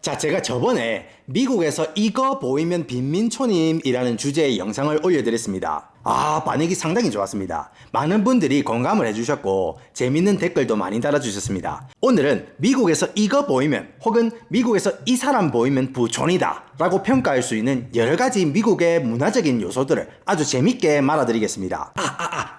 자, 제가 저번에 미국에서 이거 보이면 빈민초님이라는 주제의 영상을 올려드렸습니다. 반응이 상당히 좋았습니다. 많은 분들이 공감을 해주셨고 재밌는 댓글도 많이 달아주셨습니다. 오늘은 미국에서 이거 보이면 혹은 미국에서 이 사람 보이면 부촌이다 라고 평가할 수 있는 여러가지 미국의 문화적인 요소들을 아주 재밌게 말아드리겠습니다.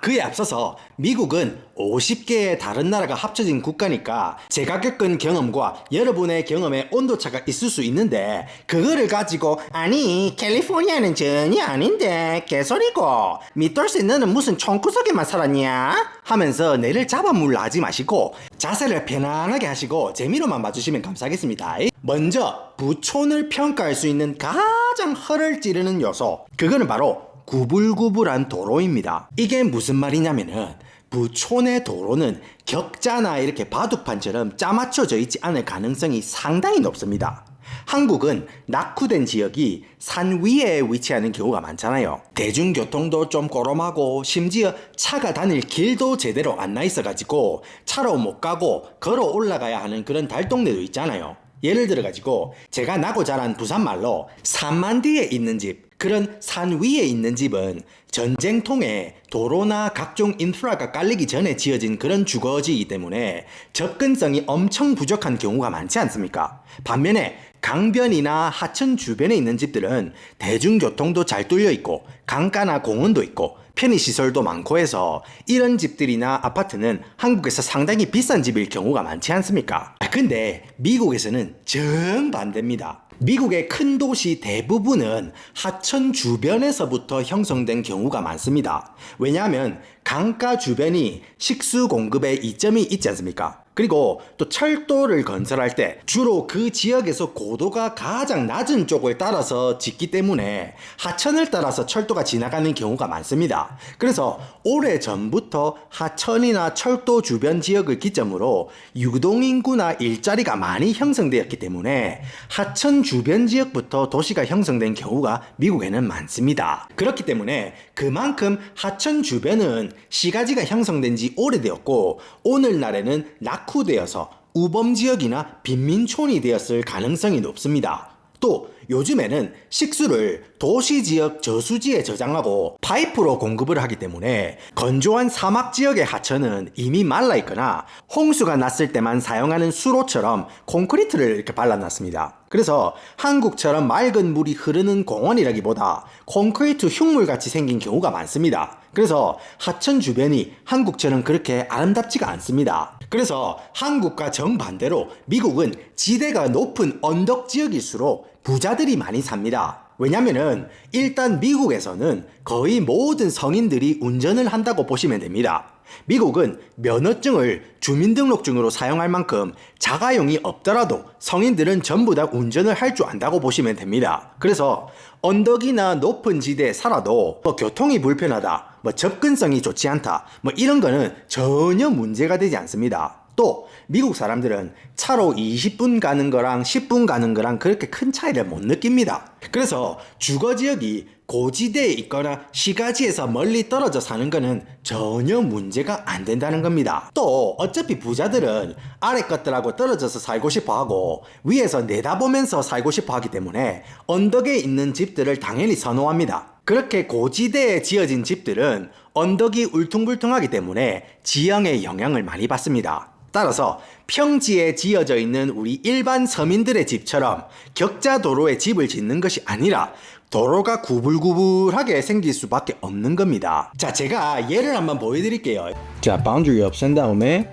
그에 앞서서 미국은 50개의 다른 나라가 합쳐진 국가니까 제가 겪은 경험과 여러분의 경험에 온도차가 있을 수 있는데 그거를 가지고 아니 캘리포니아는 전혀 아닌데 개소리고 밑돌쇠 너는 무슨 총구석에만 살았냐? 하면서 뇌를 잡아물라 하지 마시고 자세를 편안하게 하시고 재미로만 봐주시면 감사하겠습니다. 먼저 부촌을 평가할 수 있는 가장 허를 찌르는 요소, 그거는 바로 구불구불한 도로입니다. 이게 무슨 말이냐면은 부촌의 도로는 격자나 이렇게 바둑판처럼 짜맞춰져 있지 않을 가능성이 상당히 높습니다. 한국은 낙후된 지역이 산 위에 위치하는 경우가 많잖아요. 대중교통도 좀 꼬롬하고 심지어 차가 다닐 길도 제대로 안 나 있어가지고 차로 못 가고 걸어 올라가야 하는 그런 달동네도 있잖아요. 예를 들어가지고 제가 나고 자란 부산말로 산만 뒤에 있는 집, 그런 산 위에 있는 집은 전쟁통에 도로나 각종 인프라가 깔리기 전에 지어진 그런 주거지이기 때문에 접근성이 엄청 부족한 경우가 많지 않습니까? 반면에 강변이나 하천 주변에 있는 집들은 대중교통도 잘 뚫려 있고 강가나 공원도 있고 편의시설도 많고 해서 이런 집들이나 아파트는 한국에서 상당히 비싼 집일 경우가 많지 않습니까? 근데 미국에서는 정반대입니다. 미국의 큰 도시 대부분은 하천 주변에서부터 형성된 경우가 많습니다. 왜냐하면 강가 주변이 식수 공급에 이점이 있지 않습니까? 그리고 또 철도를 건설할 때 주로 그 지역에서 고도가 가장 낮은 쪽을 따라서 짓기 때문에 하천을 따라서 철도가 지나가는 경우가 많습니다. 그래서 오래전부터 하천이나 철도 주변 지역을 기점으로 유동인구나 일자리가 많이 형성되었기 때문에 하천 주변 지역부터 도시가 형성된 경우가 미국에는 많습니다. 그렇기 때문에 그만큼 하천 주변은 시가지가 형성된 지 오래되었고 오늘날에는 낙후되어서 우범지역이나 빈민촌이 되었을 가능성이 높습니다. 또 요즘에는 식수를 도시지역 저수지에 저장하고 파이프로 공급을 하기 때문에 건조한 사막지역의 하천은 이미 말라있거나 홍수가 났을 때만 사용하는 수로처럼 콘크리트를 이렇게 발라놨습니다. 그래서 한국처럼 맑은 물이 흐르는 공원이라기보다 콘크리트 흉물같이 생긴 경우가 많습니다. 그래서 하천 주변이 한국처럼 그렇게 아름답지가 않습니다. 그래서 한국과 정반대로 미국은 지대가 높은 언덕 지역일수록 부자들이 많이 삽니다. 왜냐면은 일단 미국에서는 거의 모든 성인들이 운전을 한다고 보시면 됩니다. 미국은 면허증을 주민등록증으로 사용할 만큼 자가용이 없더라도 성인들은 전부 다 운전을 할 줄 안다고 보시면 됩니다. 그래서 언덕이나 높은 지대에 살아도 교통이 불편하다, 접근성이 좋지 않다, 이런 거는 전혀 문제가 되지 않습니다. 또 미국 사람들은 차로 20분 가는 거랑 10분 가는 거랑 그렇게 큰 차이를 못 느낍니다. 그래서 주거지역이 고지대에 있거나 시가지에서 멀리 떨어져 사는 거는 전혀 문제가 안 된다는 겁니다. 또 어차피 부자들은 아래 것들하고 떨어져서 살고 싶어 하고 위에서 내다보면서 살고 싶어 하기 때문에 언덕에 있는 집들을 당연히 선호합니다. 그렇게 고지대에 지어진 집들은 언덕이 울퉁불퉁하기 때문에 지형의 영향을 많이 받습니다. 따라서 평지에 지어져 있는 우리 일반 서민들의 집처럼 격자 도로에 집을 짓는 것이 아니라 도로가 구불구불하게 생길 수밖에 없는 겁니다. 자, 제가 예를 한번 보여드릴게요. 자, 바운더리 없앤 다음에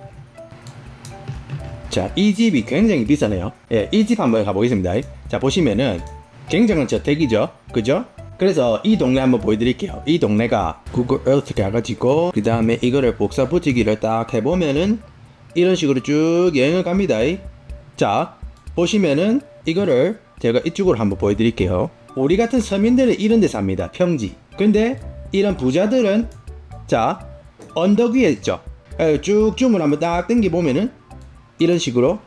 자, 이 집이 굉장히 비싸네요. 이 집 한번 가보겠습니다. 자, 보시면은 굉장한 저택이죠, 그죠? 그래서 이 동네 한번 보여드릴게요. 이 동네가 구글 Earth 가가지고 그 다음에 이거를 복사 붙이기를 딱 해보면은 이런 식으로 쭉 여행을 갑니다. 자, 보시면은 이거를 제가 이쪽으로 한번 보여드릴게요. 우리 같은 서민들은 이런 데 삽니다. 평지. 근데 이런 부자들은 자, 언덕 위에 있죠. 쭉쭉을 한번 딱 당겨보면은 이런 식으로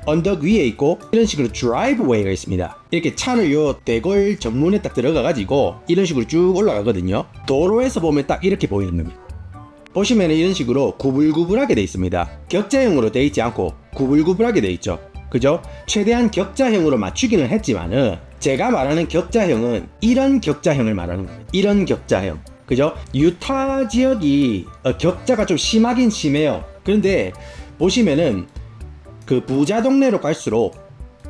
언덕 위에 있고 이런 식으로 드라이브웨이가 있습니다. 이렇게 차를 요 대골 정문에 딱 들어가가지고 이런 식으로 쭉 올라가거든요. 도로에서 보면 딱 이렇게 보이는 겁니다. 보시면 이런 식으로 구불구불하게 돼 있습니다. 격자형으로 돼 있지 않고 구불구불하게 돼 있죠. 그죠? 최대한 격자형으로 맞추기는 했지만은 제가 말하는 격자형은 이런 격자형을 말하는 겁니다. 이런 격자형. 그죠? 유타 지역이 격자가 좀 심하긴 심해요. 그런데 보시면은 그 부자 동네로 갈수록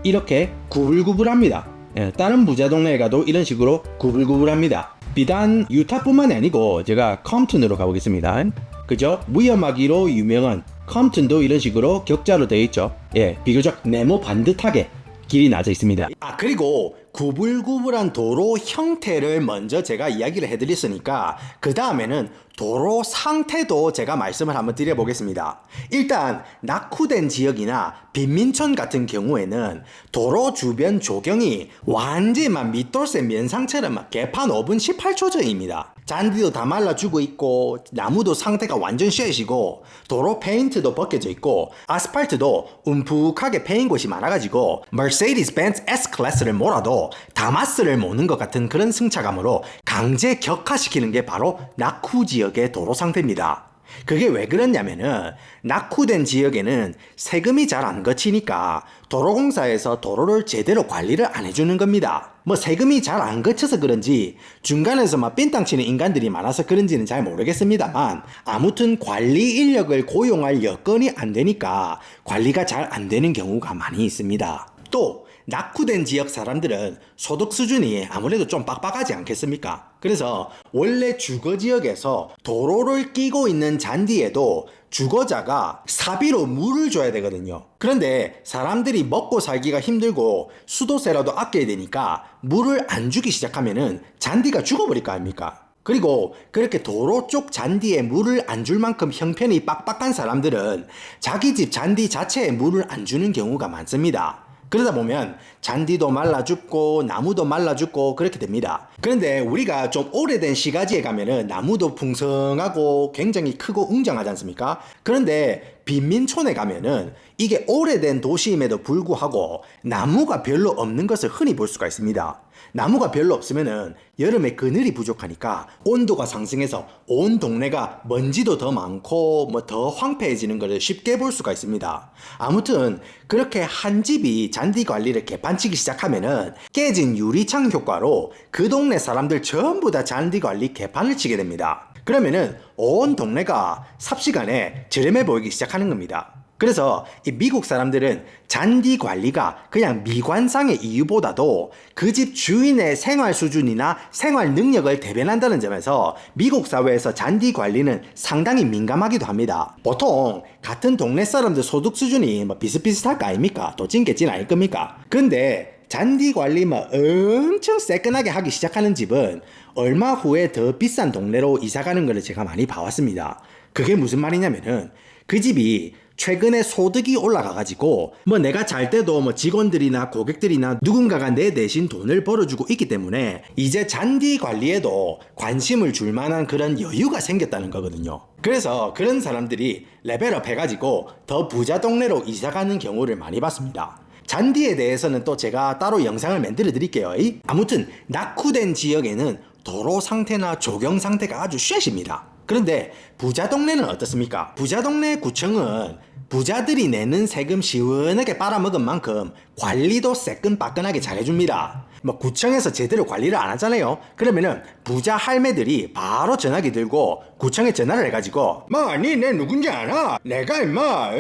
이렇게 구불구불합니다. 예, 다른 부자 동네에 가도 이런 식으로 구불구불합니다. 비단 유타뿐만이 아니고 제가 컴튼으로 가보겠습니다. 그죠? 위험하기로 유명한 컴튼도 이런 식으로 격자로 되어 있죠. 예, 비교적 네모 반듯하게 길이 나져 있습니다. 그리고 구불구불한 도로 형태를 먼저 제가 이야기를 해드렸으니까 그 다음에는 도로 상태도 제가 말씀을 한번 드려보겠습니다. 일단 낙후된 지역이나 빈민촌 같은 경우에는 도로 주변 조경이 완전히 막 밑돌쇠 면상처럼 막 개판 5분 18초 전입니다. 잔디도 다 말라 죽어 있고 나무도 상태가 완전 쉐시고 도로 페인트도 벗겨져 있고 아스팔트도 움푹하게 패인 곳이 많아가지고 머세디스 벤츠 S클래스를 몰아도 다마스를 모는 것 같은 그런 승차감으로 강제 격화시키는 게 바로 낙후 지역의 도로 상태입니다. 그게 왜 그러냐면은 낙후된 지역에는 세금이 잘 안 거치니까 도로공사에서 도로를 제대로 관리를 안 해주는 겁니다. 뭐 세금이 잘 안 거쳐서 그런지 중간에서 막 빈땅 치는 인간들이 많아서 그런지는 잘 모르겠습니다만 아무튼 관리 인력을 고용할 여건이 안 되니까 관리가 잘 안 되는 경우가 많이 있습니다. 또 낙후된 지역 사람들은 소득 수준이 아무래도 좀 빡빡하지 않겠습니까? 그래서 원래 주거지역에서 도로를 끼고 있는 잔디에도 주거자가 사비로 물을 줘야 되거든요. 그런데 사람들이 먹고 살기가 힘들고 수도세라도 아껴야 되니까 물을 안 주기 시작하면은 잔디가 죽어버릴 거 아닙니까? 그리고 그렇게 도로 쪽 잔디에 물을 안 줄 만큼 형편이 빡빡한 사람들은 자기 집 잔디 자체에 물을 안 주는 경우가 많습니다. 그러다 보면 잔디도 말라 죽고 나무도 말라 죽고 그렇게 됩니다. 그런데 우리가 좀 오래된 시가지에 가면은 나무도 풍성하고 굉장히 크고 웅장하지 않습니까? 그런데 빈민촌에 가면은 이게 오래된 도시임에도 불구하고 나무가 별로 없는 것을 흔히 볼 수가 있습니다. 나무가 별로 없으면은 여름에 그늘이 부족하니까 온도가 상승해서 온 동네가 먼지도 더 많고 뭐 더 황폐해지는 것을 쉽게 볼 수가 있습니다. 아무튼 그렇게 한 집이 잔디 관리를 개판치기 시작하면은 깨진 유리창 효과로 그 동네 사람들 전부 다 잔디 관리 개판을 치게 됩니다. 그러면은 온 동네가 삽시간에 저렴해 보이기 시작하는 겁니다. 그래서 이 미국 사람들은 잔디 관리가 그냥 미관상의 이유보다도 그 집 주인의 생활 수준이나 생활 능력을 대변한다는 점에서 미국 사회에서 잔디 관리는 상당히 민감하기도 합니다. 보통 같은 동네 사람들 소득 수준이 뭐 비슷비슷할 거 아닙니까? 또 찐겠진 아닐 겁니까? 근데 잔디 관리 막 엄청 새끈하게 하기 시작하는 집은 얼마 후에 더 비싼 동네로 이사가는 걸 제가 많이 봐왔습니다. 그게 무슨 말이냐면은 그 집이 최근에 소득이 올라가가지고 뭐 내가 잘 때도 뭐 직원들이나 고객들이나 누군가가 내 대신 돈을 벌어주고 있기 때문에 이제 잔디 관리에도 관심을 줄 만한 그런 여유가 생겼다는 거거든요. 그래서 그런 사람들이 레벨업 해가지고 더 부자 동네로 이사가는 경우를 많이 봤습니다. 잔디에 대해서는 또 제가 따로 영상을 만들어 드릴게요. 아무튼 낙후된 지역에는 도로 상태나 조경 상태가 아주 쉐십니다. 그런데 부자 동네는 어떻습니까? 부자 동네 구청은 부자들이 내는 세금 시원하게 빨아먹은 만큼 관리도 새끈빠끈하게 잘해줍니다. 뭐 구청에서 제대로 관리를 안 하잖아요. 그러면은 부자 할매들이 바로 전화기 들고 구청에 전화를 해가지고 니네 누군지 아나? 내가 임마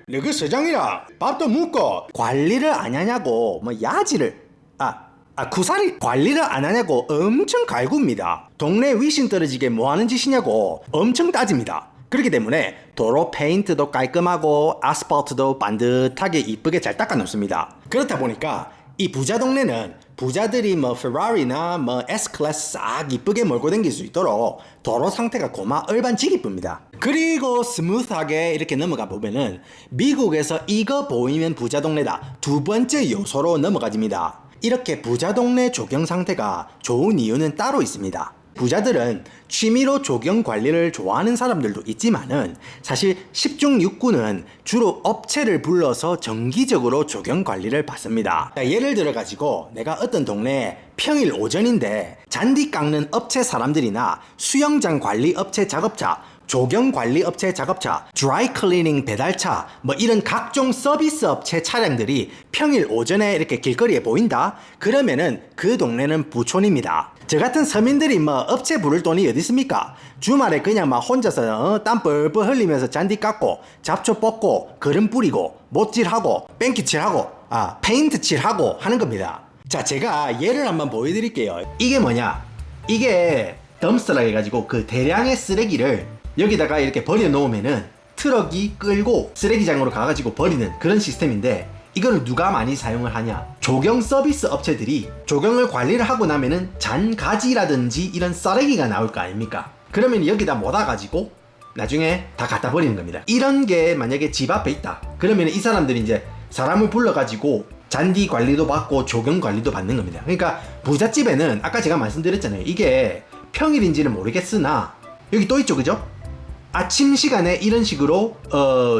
너그 서장이라 밥도 묻고 관리를 안 하냐고 뭐 야지를 구사리 관리를 안 하냐고 엄청 갈굽니다. 동네 위신 떨어지게 뭐 하는 짓이냐고 엄청 따집니다. 그렇기 때문에 도로 페인트도 깔끔하고 아스팔트도 반듯하게 이쁘게 잘 닦아 놓습니다. 그렇다 보니까 이 부자 동네는 부자들이 뭐 페라리나 뭐 S클래스 싹 이쁘게 몰고 다닐 수 있도록 도로 상태가 고마 얼반지기 이쁩니다. 그리고 스무스하게 이렇게 넘어가 보면은 미국에서 이거 보이면 부자 동네다 두 번째 요소로 넘어가집니다. 이렇게 부자 동네 조경 상태가 좋은 이유는 따로 있습니다. 부자들은 취미로 조경 관리를 좋아하는 사람들도 있지만은 사실 10중 6구는 주로 업체를 불러서 정기적으로 조경 관리를 받습니다. 예를 들어 가지고 내가 어떤 동네에 평일 오전인데 잔디 깎는 업체 사람들이나 수영장 관리 업체 작업차 조경관리업체 작업차, 드라이클리닝 배달차, 뭐 이런 각종 서비스 업체 차량들이 평일 오전에 이렇게 길거리에 보인다? 그러면은 그 동네는 부촌입니다. 저 같은 서민들이 뭐 업체 부를 돈이 어디 있습니까? 주말에 그냥 막 혼자서 땀 뻘뻘 흘리면서 잔디 깎고 잡초 뽑고 거름 뿌리고 못질하고 뺑기칠하고 페인트 칠하고 하는 겁니다. 자, 제가 예를 한번 보여드릴게요. 이게 뭐냐? 이게 덤스터라 해가지고 그 대량의 쓰레기를 여기다가 이렇게 버려놓으면은 트럭이 끌고 쓰레기장으로 가가지고 버리는 그런 시스템인데, 이거를 누가 많이 사용을 하냐? 조경 서비스 업체들이 조경을 관리를 하고 나면은 잔가지라든지 이런 쓰레기가 나올 거 아닙니까? 그러면 여기다 모아가지고 나중에 다 갖다 버리는 겁니다. 이런 게 만약에 집 앞에 있다 그러면 이 사람들이 이제 사람을 불러가지고 잔디 관리도 받고 조경 관리도 받는 겁니다. 그러니까 부잣집에는 아까 제가 말씀드렸잖아요. 이게 평일인지는 모르겠으나 여기 또 있죠, 그죠? 아침 시간에 이런 식으로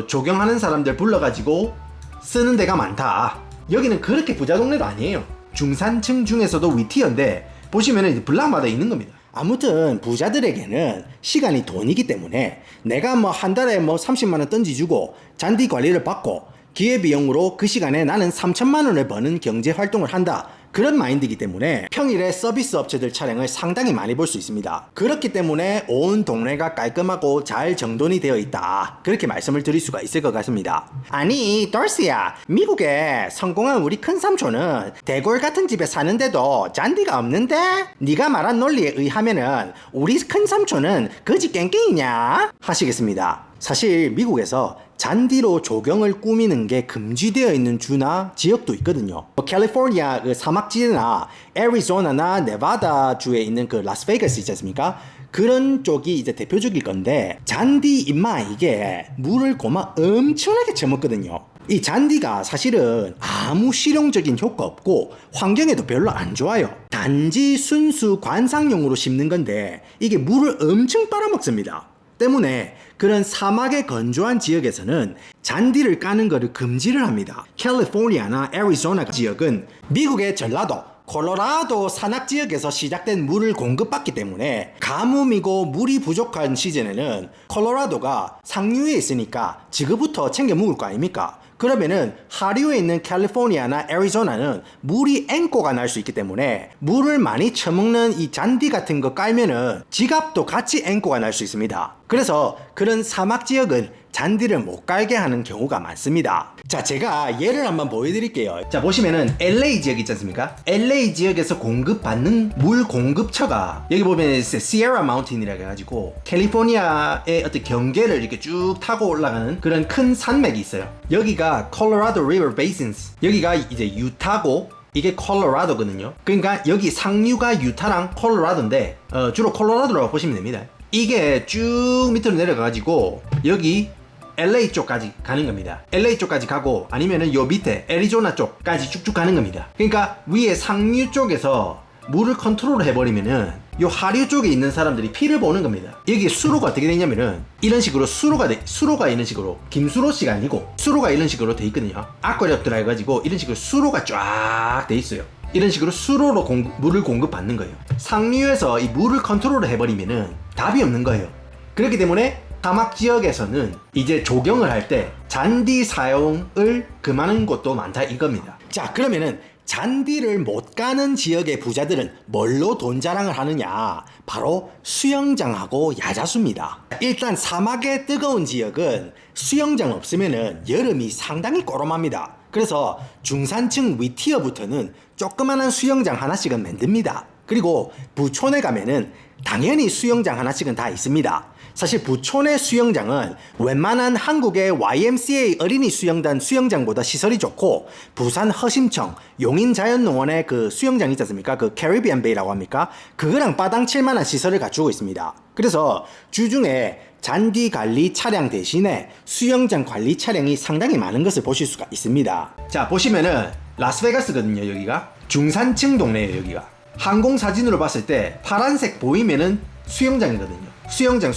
조경하는 사람들 불러가지고 쓰는 데가 많다. 여기는 그렇게 부자 동네도 아니에요. 중산층 중에서도 위티어인데 보시면은 이제 블락마다 있는 겁니다. 아무튼 부자들에게는 시간이 돈이기 때문에 내가 뭐 한 달에 뭐 30만원 던지주고 잔디 관리를 받고 기회비용으로 그 시간에 나는 3천만원을 버는 경제활동을 한다, 그런 마인드이기 때문에 평일에 서비스 업체들 차량을 상당히 많이 볼 수 있습니다. 그렇기 때문에 온 동네가 깔끔하고 잘 정돈이 되어 있다, 그렇게 말씀을 드릴 수가 있을 것 같습니다. 아니 덜스야, 미국에 성공한 우리 큰삼촌은 대골 같은 집에 사는데도 잔디가 없는데? 네가 말한 논리에 의하면은 우리 큰삼촌은 거지 깽깽이냐? 하시겠습니다. 사실 미국에서 잔디로 조경을 꾸미는 게 금지되어 있는 주나 지역도 있거든요. 캘리포니아 그 사막지대나 애리조나나 네바다 주에 있는 그 라스베이거스 있지 않습니까? 그런 쪽이 이제 대표적일 건데, 잔디 임마 이게 물을 고마 엄청나게 처먹거든요. 이 잔디가 사실은 아무 실용적인 효과 없고 환경에도 별로 안 좋아요. 단지 순수 관상용으로 심는 건데 이게 물을 엄청 빨아먹습니다. 때문에 그런 사막의 건조한 지역에서는 잔디를 까는 것을 금지를 합니다. 캘리포니아나 애리조나 지역은 미국의 전라도, 콜로라도 산악 지역에서 시작된 물을 공급받기 때문에 가뭄이고 물이 부족한 시즌에는 콜로라도가 상류에 있으니까 지금부터 챙겨 먹을 거 아닙니까? 그러면은 하류에 있는 캘리포니아나 애리조나는 물이 앵꼬가 날 수 있기 때문에 물을 많이 처먹는 이 잔디 같은 거 깔면은 지갑도 같이 앵꼬가 날 수 있습니다. 그래서 그런 사막 지역은 잔디를 못 깔게 하는 경우가 많습니다. 자, 제가 예를 한번 보여드릴게요. 자, 보시면은 LA 지역 있지 않습니까? LA 지역에서 공급받는 물 공급처가 여기 보면 시에라 마운틴이라고 해가지고 캘리포니아의 어떤 경계를 이렇게 쭉 타고 올라가는 그런 큰 산맥이 있어요. 여기가 콜로라도 리버 베이슨스, 여기가 이제 유타고 이게 콜로라도거든요. 그러니까 여기 상류가 유타랑 콜로라도인데 주로 콜로라도라고 보시면 됩니다. 이게 쭉 밑으로 내려가가지고 여기 LA 쪽까지 가는 겁니다. LA 쪽까지 가고 아니면은 요 밑에 애리조나 쪽까지 쭉쭉 가는 겁니다. 그러니까 위에 상류 쪽에서 물을 컨트롤 해버리면은 요 하류 쪽에 있는 사람들이 피를 보는 겁니다. 여기 수로가 어떻게 되냐면은 이런 식으로 수로가 이런 식으로 김수로 씨가 아니고 수로가 이런 식으로 돼 있거든요. 아쿠아리움들라 해가지고 이런 식으로 수로가 쫙 돼 있어요. 이런 식으로 수로로 물을 공급받는 거예요. 상류에서 이 물을 컨트롤을 해버리면은 답이 없는 거예요. 그렇기 때문에 사막 지역에서는 이제 조경을 할 때 잔디 사용을 금하는 곳도 많다 이겁니다. 자, 그러면은 잔디를 못 가는 지역의 부자들은 뭘로 돈 자랑을 하느냐? 바로 수영장하고 야자수입니다. 일단 사막의 뜨거운 지역은 수영장 없으면은 여름이 상당히 꼬롬합니다. 그래서 중산층 위티어부터는 조그만한 수영장 하나씩은 만듭니다. 그리고 부촌에 가면은 당연히 수영장 하나씩은 다 있습니다. 사실 부촌의 수영장은 웬만한 한국의 YMCA 어린이 수영단 수영장보다 시설이 좋고, 부산 허심청 용인자연농원의 그 수영장 있지 않습니까? 그 캐리비안 베이라고 합니까? 그거랑 빠당 칠만한 시설을 갖추고 있습니다. 그래서 주중에 잔디 관리 차량 대신에 수영장 관리 차량이 상당히 많은 것을 보실 수가 있습니다. 자, 보시면은 라스베가스거든요. 여기가 중산층 동네예요. 여기가 항공 사진으로 봤을 때 파란색 보이면은 수영장이거든요. 수영장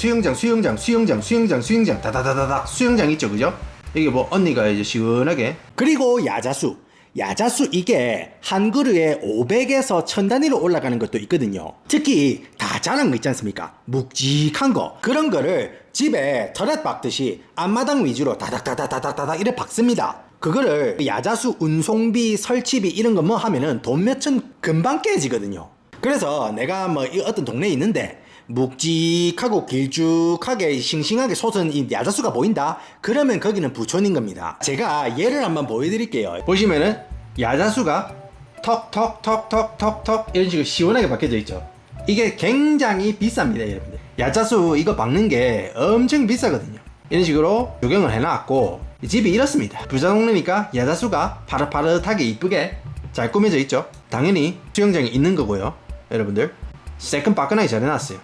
다다다다닥 수영장 있죠, 그죠? 여기 뭐 언니가 이제 시원하게. 그리고 야자수 이게 한 그루에 500에서 1000 단위로 올라가는 것도 있거든요. 특히 다 자란 거 있지 않습니까? 묵직한 거. 그런 거를 집에 터렛 박듯이 앞마당 위주로 다닥다닥다닥다닥 이래 박습니다. 그거를 야자수 운송비 설치비 이런 거 뭐 하면은 돈 몇천 금방 깨지거든요. 그래서 내가 뭐 어떤 동네에 있는데 묵직하고 길쭉하게 싱싱하게 솟은 이 야자수가 보인다? 그러면 거기는 부촌인 겁니다. 제가 예를 한번 보여드릴게요. 보시면은 야자수가 턱턱턱턱턱턱 이런 식으로 시원하게 박혀져 있죠. 이게 굉장히 비쌉니다, 여러분들. 야자수 이거 박는 게 엄청 비싸거든요. 이런 식으로 조경을 해놨고 집이 이렇습니다. 부자 동네니까 야자수가 파릇파릇하게 이쁘게 잘 꾸며져 있죠. 당연히 수영장이 있는 거고요. 여러분들 세컨 빠끈하게 잘 해놨어요.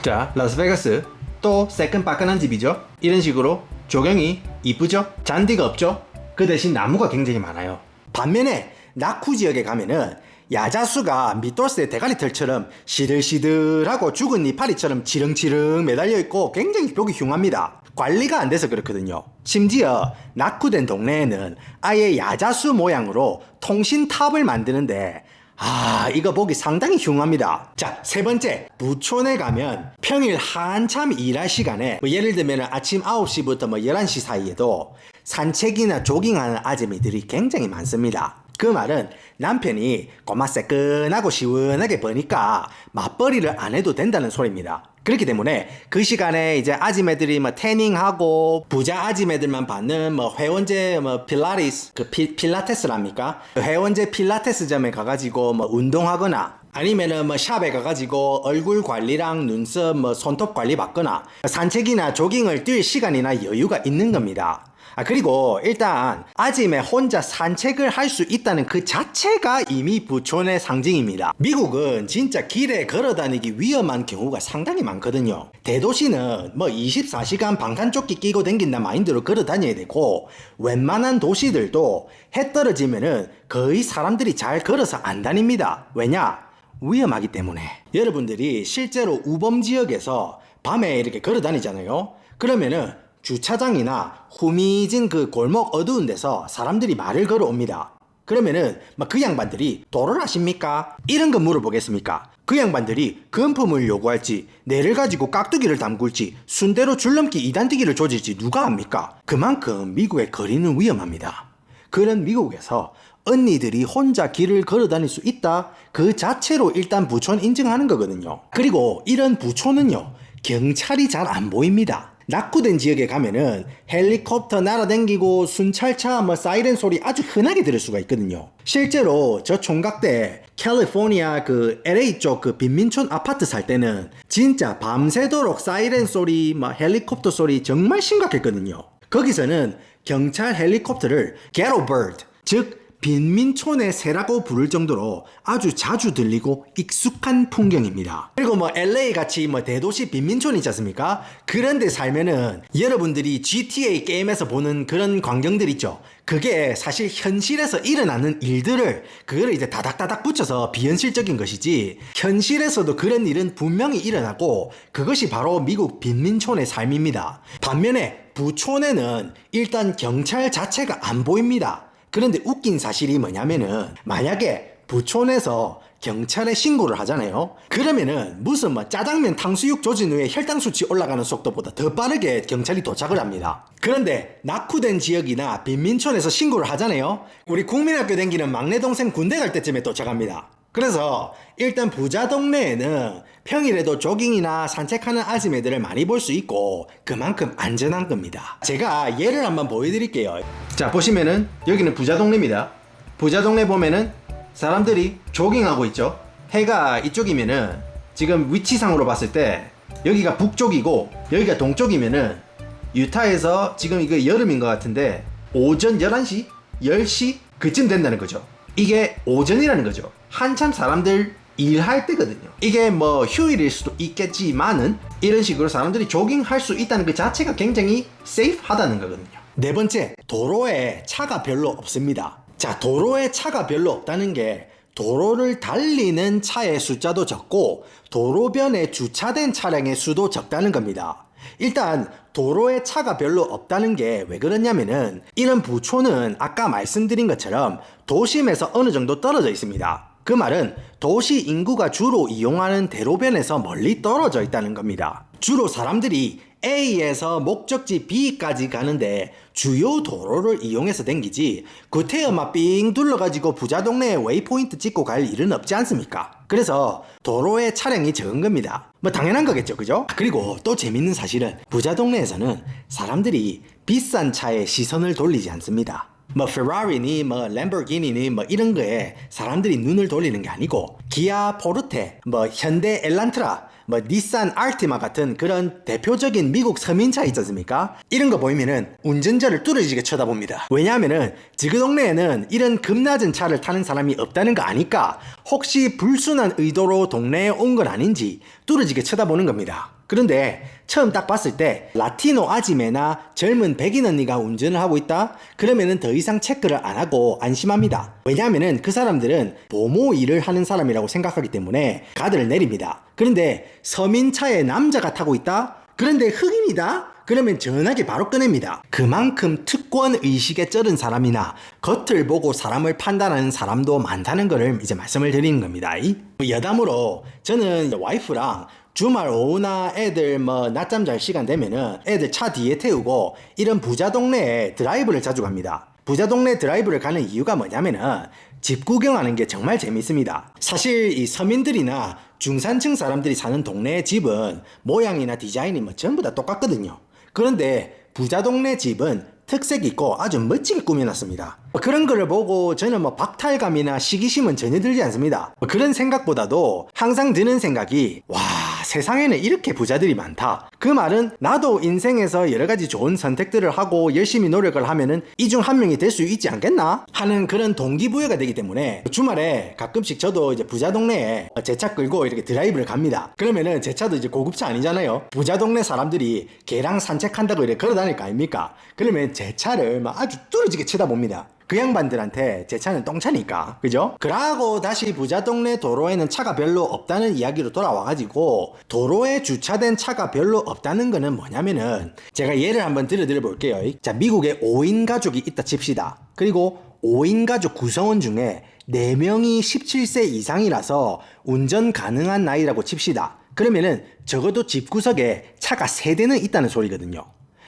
자, 라스베가스 또 세컨 빠끈한 집이죠. 이런 식으로 조경이 이쁘죠. 잔디가 없죠. 그 대신 나무가 굉장히 많아요. 반면에 나쿠 지역에 가면은 야자수가 미토스의 대가리털처럼 시들시들하고 죽은 이파리처럼 지렁지렁 매달려 있고 굉장히 보기 흉합니다. 관리가 안 돼서 그렇거든요. 심지어 낙후된 동네에는 아예 야자수 모양으로 통신탑을 만드는데 이거 보기 상당히 흉합니다. 자, 세 번째, 부촌에 가면 평일 한참 일할 시간에 뭐 예를 들면 아침 9시부터 뭐 11시 사이에도 산책이나 조깅하는 아재미들이 굉장히 많습니다. 그 말은 남편이 고마 새끈하고 시원하게 버니까 맞벌이를 안 해도 된다는 소리입니다. 그렇기 때문에 그 시간에 이제 아지매들이 뭐 태닝하고 부자 아지매들만 받는 뭐 회원제 뭐 필라테스 필라테스랍니까? 회원제 필라테스점에 가가지고 뭐 운동하거나 아니면은 뭐 샵에 가가지고 얼굴 관리랑 눈썹 뭐 손톱 관리 받거나 산책이나 조깅을 뛸 시간이나 여유가 있는 겁니다. 그리고 일단 아침에 혼자 산책을 할 수 있다는 그 자체가 이미 부촌의 상징입니다. 미국은 진짜 길에 걸어다니기 위험한 경우가 상당히 많거든요. 대도시는 뭐 24시간 방탄조끼 끼고 댕긴다 마인드로 걸어다녀야 되고 웬만한 도시들도 해 떨어지면은 거의 사람들이 잘 걸어서 안 다닙니다. 왜냐? 위험하기 때문에. 여러분들이 실제로 우범지역에서 밤에 이렇게 걸어다니잖아요. 그러면은 주차장이나 후미진 그 골목 어두운 데서 사람들이 말을 걸어옵니다. 그러면은 막 그 양반들이 도를 아십니까? 이런 거 물어보겠습니까? 그 양반들이 금품을 요구할지 뇌를 가지고 깍두기를 담글지 순대로 줄넘기 2단뛰기를 조질지 누가 압니까? 그만큼 미국의 거리는 위험합니다. 그런 미국에서 언니들이 혼자 길을 걸어 다닐 수 있다? 그 자체로 일단 부촌 인증하는 거거든요. 그리고 이런 부촌은요, 경찰이 잘 안 보입니다. 낙후된 지역에 가면은 헬리콥터 날아다니고 순찰차 뭐 사이렌 소리 아주 흔하게 들을 수가 있거든요. 실제로 저 총각 때 캘리포니아 그 LA 쪽 그 빈민촌 아파트 살 때는 진짜 밤새도록 사이렌 소리 뭐 헬리콥터 소리 정말 심각했거든요. 거기서는 경찰 헬리콥터를 ghetto bird, 즉 빈민촌의 새라고 부를 정도로 아주 자주 들리고 익숙한 풍경입니다. 그리고 뭐 LA 같이 뭐 대도시 빈민촌 있지 않습니까? 그런데 살면은 여러분들이 GTA 게임에서 보는 그런 광경들 있죠. 그게 사실 현실에서 일어나는 일들을 그거를 이제 다닥다닥 붙여서 비현실적인 것이지 현실에서도 그런 일은 분명히 일어나고 그것이 바로 미국 빈민촌의 삶입니다. 반면에 부촌에는 일단 경찰 자체가 안 보입니다. 그런데 웃긴 사실이 뭐냐면은 만약에 부촌에서 경찰에 신고를 하잖아요. 그러면은 무슨 뭐 짜장면 탕수육 조진 후에 혈당 수치 올라가는 속도보다 더 빠르게 경찰이 도착을 합니다. 그런데 낙후된 지역이나 빈민촌에서 신고를 하잖아요. 우리 국민학교 다니는 막내 동생 군대 갈 때쯤에 도착합니다. 그래서 일단 부자 동네에는 평일에도 조깅이나 산책하는 아줌매들을 많이 볼 수 있고 그만큼 안전한 겁니다. 제가 예를 한번 보여드릴게요. 자, 보시면은 여기는 부자 동네입니다. 부자 동네 보면은 사람들이 조깅하고 있죠. 해가 이쪽이면은 지금 위치상으로 봤을 때 여기가 북쪽이고 여기가 동쪽이면은 유타에서 지금 이거 여름인 것 같은데 오전 11시? 10시? 그쯤 된다는 거죠. 이게 오전이라는 거죠. 한참 사람들 일할 때거든요. 이게 뭐 휴일일 수도 있겠지만은 이런 식으로 사람들이 조깅할 수 있다는 그 자체가 굉장히 세이프하다는 거거든요. 네 번째, 도로에 차가 별로 없습니다. 자, 도로에 차가 별로 없다는 게 도로를 달리는 차의 숫자도 적고 도로변에 주차된 차량의 수도 적다는 겁니다. 일단 도로에 차가 별로 없다는 게 왜 그러냐면은 이런 부촌은 아까 말씀드린 것처럼 도심에서 어느 정도 떨어져 있습니다. 그 말은 도시 인구가 주로 이용하는 대로변에서 멀리 떨어져 있다는 겁니다. 주로 사람들이 A에서 목적지 B까지 가는데 주요 도로를 이용해서 댕기지 구태여만 삥 둘러가지고 부자 동네에 웨이포인트 찍고 갈 일은 없지 않습니까? 그래서 도로에 차량이 적은 겁니다. 뭐 당연한 거겠죠, 그죠? 그리고 또 재밌는 사실은 부자 동네에서는 사람들이 비싼 차에 시선을 돌리지 않습니다. 뭐 페라리니 뭐 램보르기니니 뭐 이런 거에 사람들이 눈을 돌리는 게 아니고 기아 포르테, 뭐 현대 엘란트라, 뭐 닛산 알티마 같은 그런 대표적인 미국 서민차 있지 않습니까? 이런 거 보이면은 운전자를 뚫어지게 쳐다봅니다. 왜냐하면은 지그 동네에는 이런 급낮은 차를 타는 사람이 없다는 거 아니까 혹시 불순한 의도로 동네에 온 건 아닌지 뚫어지게 쳐다보는 겁니다. 그런데 처음 딱 봤을 때 라티노 아지매나 젊은 백인 언니가 운전을 하고 있다? 그러면은 더 이상 체크를 안 하고 안심합니다. 왜냐하면은 그 사람들은 보모 일을 하는 사람이라고 생각하기 때문에 가드를 내립니다. 그런데 서민차에 남자가 타고 있다? 그런데 흑인이다? 그러면 전화기 바로 꺼냅니다. 그만큼 특권 의식에 쩔은 사람이나 겉을 보고 사람을 판단하는 사람도 많다는 것을 이제 말씀을 드리는 겁니다. 여담으로 저는 와이프랑 주말 오후나 애들 뭐 낮잠 잘 시간 되면은 애들 차 뒤에 태우고 이런 부자 동네에 드라이브를 자주 갑니다. 부자 동네 드라이브를 가는 이유가 뭐냐면은 집 구경하는 게 정말 재밌습니다. 사실 이 서민들이나 중산층 사람들이 사는 동네의 집은 모양이나 디자인이 뭐 전부 다 똑같거든요. 그런데 부자 동네 집은 특색 있고 아주 멋지게 꾸며놨습니다. 그런 거를 보고 저는 뭐 박탈감이나 시기심은 전혀 들지 않습니다. 그런 생각보다도 항상 드는 생각이 와, 세상에는 이렇게 부자들이 많다. 그 말은 나도 인생에서 여러 가지 좋은 선택들을 하고 열심히 노력을 하면은 이 중 한 명이 될 수 있지 않겠나 하는 그런 동기부여가 되기 때문에 주말에 가끔씩 저도 이제 부자 동네에 제 차 끌고 이렇게 드라이브를 갑니다. 그러면은 제 차도 이제 고급차 아니잖아요. 부자 동네 사람들이 개랑 산책한다고 이렇게 걸어 다닐 거 아닙니까? 그러면 제 차를 막 아주 뚫어지게 쳐다봅니다. 그 양반들한테 제 차는 똥차니까, 그죠? 그러고 다시 부자 동네 도로에는 차가 별로 없다는 이야기로 돌아와가지고 도로에 주차된 차가 별로 없다는 거는 뭐냐면은 제가 예를 한번 들어드려 볼게요. 자, 미국에 5인 가족이 있다 칩시다. 그리고 5인 가족 구성원 중에 4명이 17세 이상이라서 운전 가능한 나이라고 칩시다. 그러면은 적어도 집구석에 차가 3대는 있다는 소리거든요.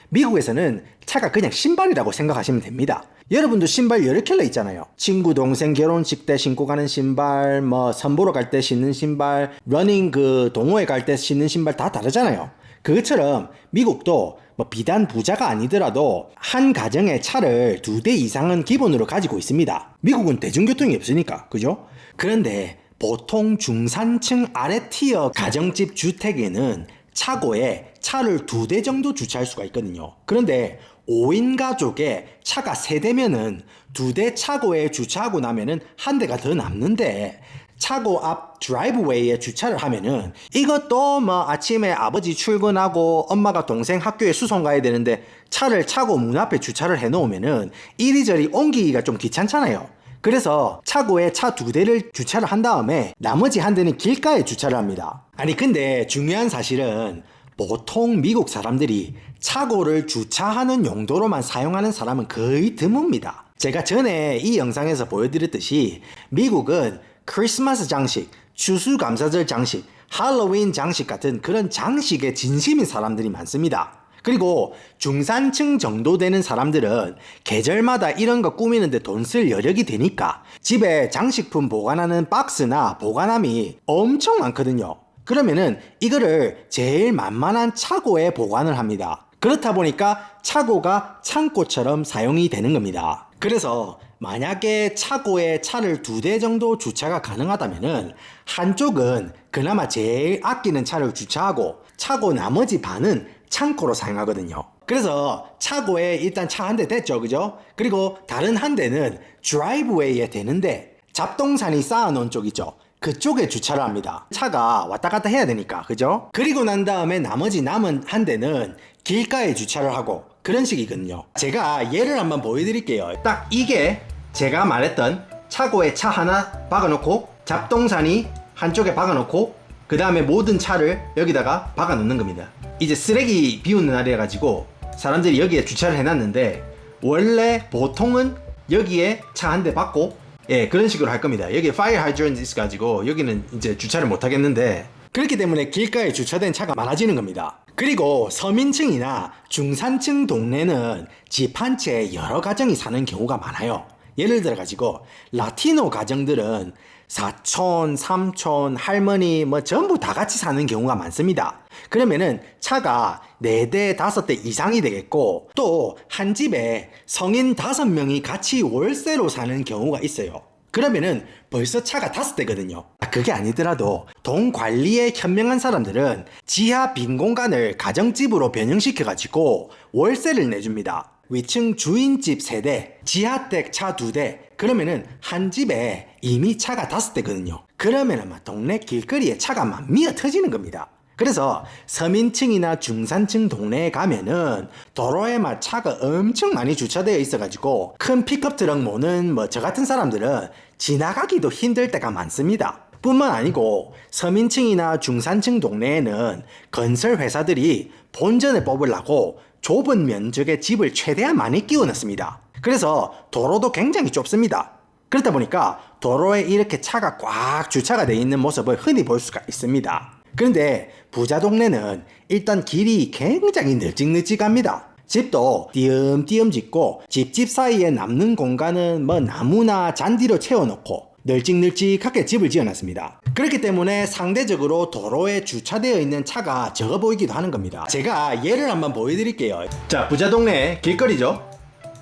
미국에서는 차가 그냥 신발이라고 생각하시면 됩니다. 여러분도 신발 여러 켤레 있잖아요. 친구 동생 결혼식 때 신고 가는 신발, 뭐 선보러 갈 때 신는 신발, 러닝 동호회 갈 때 신는 신발 다 다르잖아요. 그것처럼 미국도 뭐 비단 부자가 아니더라도 한 가정에 차를 2대 이상은 기본으로 가지고 있습니다. 미국은 대중교통이 없으니까, 그죠? 그런데 보통 중산층 아래 티어 가정집 주택에는 차고에 차를 2대 정도 주차할 수가 있거든요. 그런데 5인 가족에 차가 3대면은 2대 차고에 주차하고 나면은 한 대가 더 남는데 차고 앞 드라이브웨이에 주차를 하면은 이것도 뭐 아침에 아버지 출근하고 엄마가 동생 학교에 수송 가야 되는데 차를 차고 문 앞에 주차를 해 놓으면은 이리저리 옮기기가 좀 귀찮잖아요. 그래서 차고에 차 2대를 주차를 한 다음에 나머지 한 대는 길가에 주차를 합니다. 아니 근데 중요한 사실은 보통 미국 사람들이 차고를 주차하는 용도로만 사용하는 사람은 거의 드뭅니다. 제가 전에 이 영상에서 보여드렸듯이 미국은 크리스마스 장식, 추수감사절 장식, 할로윈 장식 같은 그런 장식에 진심인 사람들이 많습니다. 그리고 중산층 정도 되는 사람들은 계절마다 이런 거 꾸미는데 돈 쓸 여력이 되니까 집에 장식품 보관하는 박스나 보관함이 엄청 많거든요. 그러면은 이거를 제일 만만한 차고에 보관을 합니다. 그렇다 보니까 차고가 창고처럼 사용이 되는 겁니다. 그래서 만약에 차고에 차를 2대 정도 주차가 가능하다면은 한쪽은 그나마 제일 아끼는 차를 주차하고 차고 나머지 반은 창고로 사용하거든요. 그래서 차고에 일단 차 한 대 됐죠, 그죠? 그리고 다른 한 대는 드라이브웨이에 대는데 잡동사니 쌓아놓은 쪽 있죠. 그쪽에 주차를 합니다. 차가 왔다 갔다 해야 되니까, 그죠? 그리고 난 다음에 나머지 남은 한 대는 길가에 주차를 하고 그런 식이거든요. 제가 예를 한번 보여드릴게요. 딱 이게 제가 말했던 차고에 차 하나 박아놓고 잡동사니 한쪽에 박아놓고 그 다음에 모든 차를 여기다가 박아놓는 겁니다. 이제 쓰레기 비우는 날이라 가지고 사람들이 여기에 주차를 해놨는데 원래 보통은 여기에 차 한 대 박고 예, 그런 식으로 할 겁니다. 여기 fire hydrant 있어가지고 여기는 이제 주차를 못 하겠는데, 그렇기 때문에 길가에 주차된 차가 많아지는 겁니다. 그리고 서민층이나 중산층 동네는 집 한 채에 여러 가정이 사는 경우가 많아요. 예를 들어 가지고 라티노 가정들은 사촌, 삼촌, 할머니 뭐 전부 다 같이 사는 경우가 많습니다. 그러면은 차가 4대, 5대 이상이 되겠고, 또 한 집에 성인 5명이 같이 월세로 사는 경우가 있어요. 그러면은 벌써 차가 5대거든요. 그게 아니더라도 동 관리에 현명한 사람들은 지하 빈 공간을 가정집으로 변형시켜가지고 월세를 내줍니다. 위층 주인집 3대, 지하댁 차 2대, 그러면은 한 집에 이미 차가 5대거든요. 그러면은 막 동네 길거리에 차가 막 미어 터지는 겁니다. 그래서 서민층이나 중산층 동네에 가면은 도로에 막 차가 엄청 많이 주차되어 있어가지고 큰 픽업 트럭 모는 뭐 저 같은 사람들은 지나가기도 힘들 때가 많습니다. 뿐만 아니고 서민층이나 중산층 동네에는 건설 회사들이 본전을 뽑으려고 좁은 면적의 집을 최대한 많이 끼워놨습니다. 그래서 도로도 굉장히 좁습니다. 그렇다 보니까 도로에 이렇게 차가 꽉 주차가 되어 있는 모습을 흔히 볼 수가 있습니다. 그런데 부자 동네는 일단 길이 굉장히 널찍널찍합니다. 집도 띄엄띄엄 짓고 집집 사이에 남는 공간은 뭐 나무나 잔디로 채워놓고 널찍널찍하게 집을 지어놨습니다. 그렇기 때문에 상대적으로 도로에 주차되어 있는 차가 적어 보이기도 하는 겁니다. 제가 예를 한번 보여드릴게요. 자, 부자 동네 길거리죠.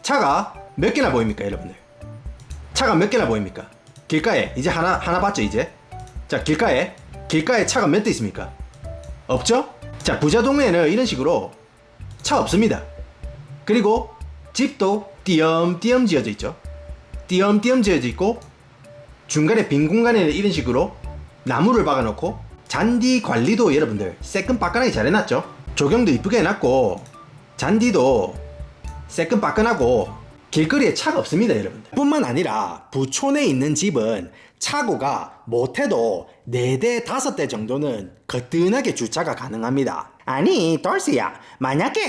차가 몇 개나 보입니까, 여러분들? 차가 몇 개나 보입니까? 길가에 이제 하나 봤죠, 이제? 자, 길가에 차가 몇 대 있습니까? 없죠? 자, 부자 동네에는 이런 식으로 차 없습니다. 그리고 집도 띄엄띄엄 지어져 있죠. 띄엄띄엄 지어져 있고 중간에 빈 공간에는 이런 식으로 나무를 박아놓고 잔디 관리도 여러분들 새끈빠끈하게 잘 해놨죠. 조경도 이쁘게 해놨고 잔디도 새끈빠끈하고 길거리에 차가 없습니다, 여러분들. 뿐만 아니라 부촌에 있는 집은 차고가 못해도 4대, 5대 정도는 거뜬하게 주차가 가능합니다. 아니, 돌스야, 만약에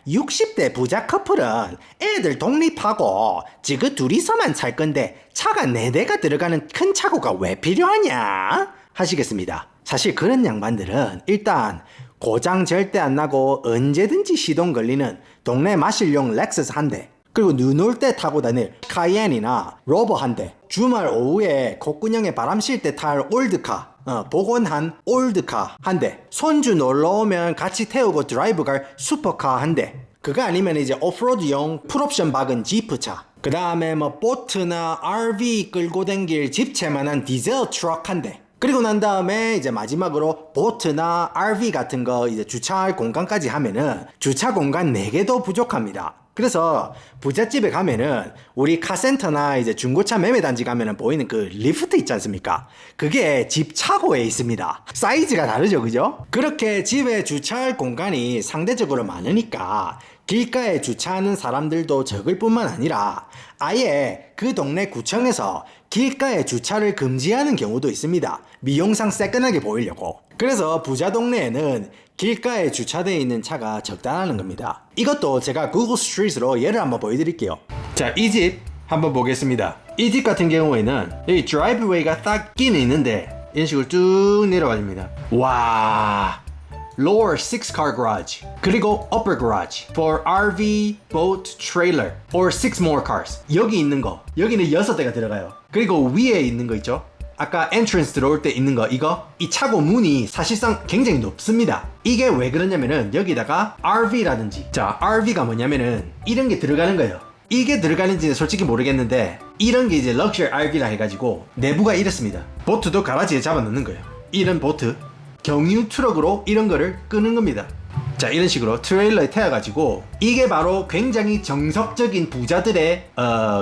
60대 부자 커플은 애들 독립하고 지그 둘이서만 살 건데 차가 4대가 들어가는 큰 차고가 왜 필요하냐? 하시겠습니다. 사실 그런 양반들은 일단 고장 절대 안 나고 언제든지 시동 걸리는 동네 마실용 렉서스 한 대, 그리고 눈 올 때 타고 다닐 카이엔이나 로버 한 대, 주말 오후에 콧구녕에 바람 쉴 때 탈 올드카, 복원한 올드카 한 대, 손주 놀러 오면 같이 태우고 드라이브 갈 슈퍼카 한 대, 그거 아니면 이제 오프로드용 풀옵션 박은 지프차, 그 다음에 뭐 보트나 RV 끌고 댕길 집채만한 디젤 트럭 한 대, 그리고 난 다음에 이제 마지막으로 보트나 RV 같은 거 이제 주차할 공간까지 하면은 주차 공간 4개도 부족합니다. 그래서 부잣집에 가면은 우리 카센터나 이제 중고차 매매단지 가면은 보이는 그 리프트 있지 않습니까? 그게 집 차고에 있습니다. 사이즈가 다르죠, 그죠? 그렇게 집에 주차할 공간이 상대적으로 많으니까 길가에 주차하는 사람들도 적을 뿐만 아니라 아예 그 동네 구청에서 길가에 주차를 금지하는 경우도 있습니다. 미용상 새끈하게 보이려고. 그래서 부자 동네에는 길가에 주차되어 있는 차가 적당하는 겁니다. 이것도 제가 구글 스트리트로 예를 한번 보여드릴게요. 자, 이 집 한번 보겠습니다. 이 집 같은 경우에는 여기 드라이브웨이가 딱 끼는 있는데 이런 식으로 쭉 내려가집니다. 와, lower 6-car garage 그리고 upper garage for RV, boat, trailer or 6 more cars. 여기 있는 거, 여기는 6대가 들어가요. 그리고 위에 있는 거 있죠? 아까 엔트런스 들어올 때 있는 거, 이 차고 문이 사실상 굉장히 높습니다. 이게 왜 그러냐면은 여기다가 RV라든지, 자, RV가 뭐냐면은 이런 게 들어가는 거예요. 이게 들어가는지는 솔직히 모르겠는데 이런 게 이제 럭셔리 RV라 해가지고 내부가 이렇습니다. 보트도 가라지에 잡아 넣는 거예요. 이런 보트, 경유 트럭으로 이런 거를 끄는 겁니다. 자, 이런 식으로 트레일러에 태워가지고 이게 바로 굉장히 정석적인 부자들의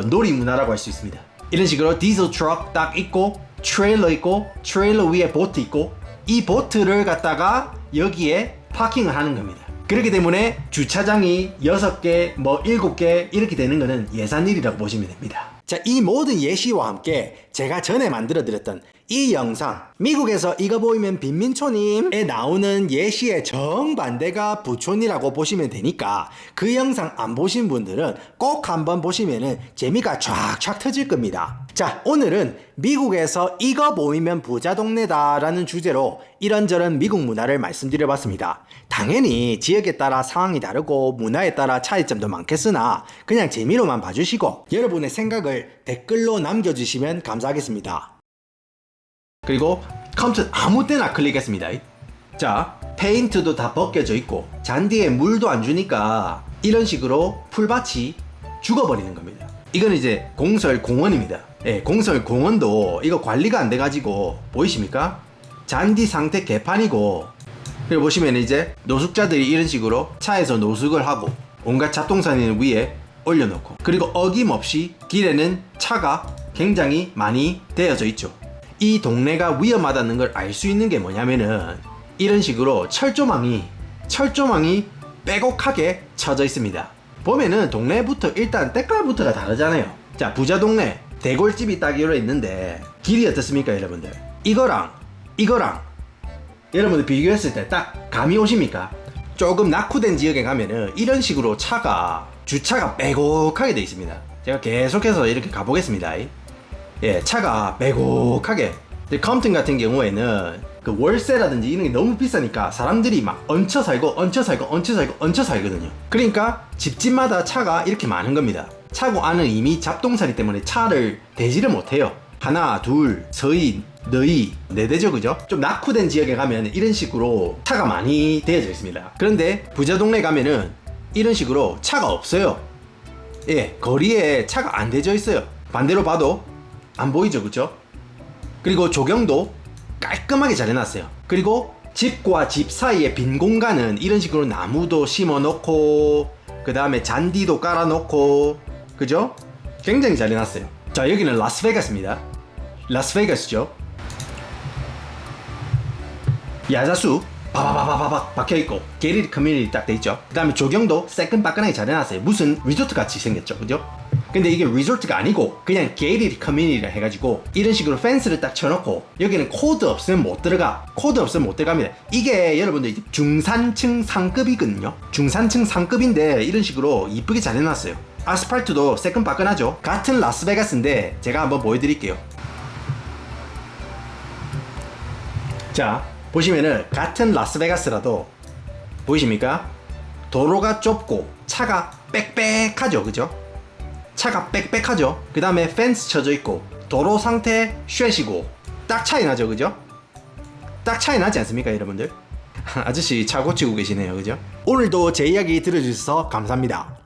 놀이 문화라고 할 수 있습니다. 이런 식으로 디젤 트럭 딱 있고 트레일러 있고 트레일러 위에 보트 있고 이 보트를 갖다가 여기에 파킹을 하는 겁니다. 그렇기 때문에 주차장이 6개, 뭐 7개 이렇게 되는 거는 예산일이라고 보시면 됩니다. 자, 이 모든 예시와 함께 제가 전에 만들어 드렸던 이 영상, 미국에서 이거 보이면 빈민촌임에 나오는 예시의 정반대가 부촌이라고 보시면 되니까 그 영상 안 보신 분들은 꼭 한번 보시면은 재미가 쫙쫙 터질 겁니다. 자, 오늘은 미국에서 이거 보이면 부자 동네다 라는 주제로 이런저런 미국 문화를 말씀드려봤습니다. 당연히 지역에 따라 상황이 다르고 문화에 따라 차이점도 많겠으나 그냥 재미로만 봐주시고 여러분의 생각을 댓글로 남겨주시면 감사하겠습니다. 그리고 컴퓨터 아무 때나 클릭했습니다. 자, 페인트도 다 벗겨져 있고 잔디에 물도 안 주니까 이런 식으로 풀밭이 죽어버리는 겁니다. 이건 이제 공설 공원입니다. 예, 공설 공원도 이거 관리가 안 돼가지고 보이십니까? 잔디 상태 개판이고, 그리고 보시면 이제 노숙자들이 이런 식으로 차에서 노숙을 하고 온갖 잡동사니를 위에 올려놓고, 그리고 어김없이 길에는 차가 굉장히 많이 되어져 있죠. 이 동네가 위험하다는 걸 알 수 있는 게 뭐냐면은 이런 식으로 철조망이 빼곡하게 쳐져 있습니다. 보면은 동네부터 일단 때깔부터가 다르잖아요. 자, 부자 동네 대골집이 딱 이러 있는데 길이 어떻습니까 여러분들? 이거랑 여러분들 비교했을 때 딱 감이 오십니까? 조금 낙후된 지역에 가면은 이런 식으로 주차가 빼곡하게 돼 있습니다. 제가 계속해서 이렇게 가보겠습니다. 예, 차가 빼곡하게. 컴튼 같은 경우에는 그 월세라든지 이런 게 너무 비싸니까 사람들이 막 얹혀 살거든요. 그러니까 집집마다 차가 이렇게 많은 겁니다. 차고 안은 이미 잡동사니 때문에 차를 대지를 못해요. 하나, 둘, 서인, 너희, 네 대죠, 그죠? 좀 낙후된 지역에 가면 이런 식으로 차가 많이 되어져 있습니다. 그런데 부자 동네 가면은 이런 식으로 차가 없어요. 예, 거리에 차가 안 대져 있어요. 반대로 봐도 안 보이죠, 그죠? 그리고 조경도 깔끔하게 잘 해놨어요. 그리고 집과 집 사이에 빈 공간은 이런 식으로 나무도 심어 놓고 그 다음에 잔디도 깔아 놓고, 그죠? 굉장히 잘 해놨어요. 자, 여기는 라스베가스입니다. 라스베가스죠. 야자수 바바바바박 박혀있고 게리드 커뮤니티 딱 돼있죠. 그 다음에 조경도 새끈빠끈하게 잘 해놨어요. 무슨 리조트 같이 생겼죠, 그죠? 근데 이게 리조트가 아니고 그냥 게이티드 커뮤니티라 해가지고 이런 식으로 펜스를 딱 쳐놓고 여기는 코드 없으면 못 들어갑니다. 이게 여러분들 중산층 상급이거든요. 중산층 상급인데 이런 식으로 이쁘게 잘 해놨어요. 아스팔트도 새끈빠끈하죠. 같은 라스베가스인데 제가 한번 보여드릴게요. 자, 보시면은 같은 라스베가스라도 보이십니까? 도로가 좁고 차가 빽빽하죠, 그죠? 차가 빽빽하죠. 그 다음에 펜스 쳐져 있고 도로 상태 쉐시고 딱 차이 나죠, 그죠? 딱 차이 나지 않습니까 여러분들? 아저씨 차 고치고 계시네요, 그죠? 오늘도 제 이야기 들어주셔서 감사합니다.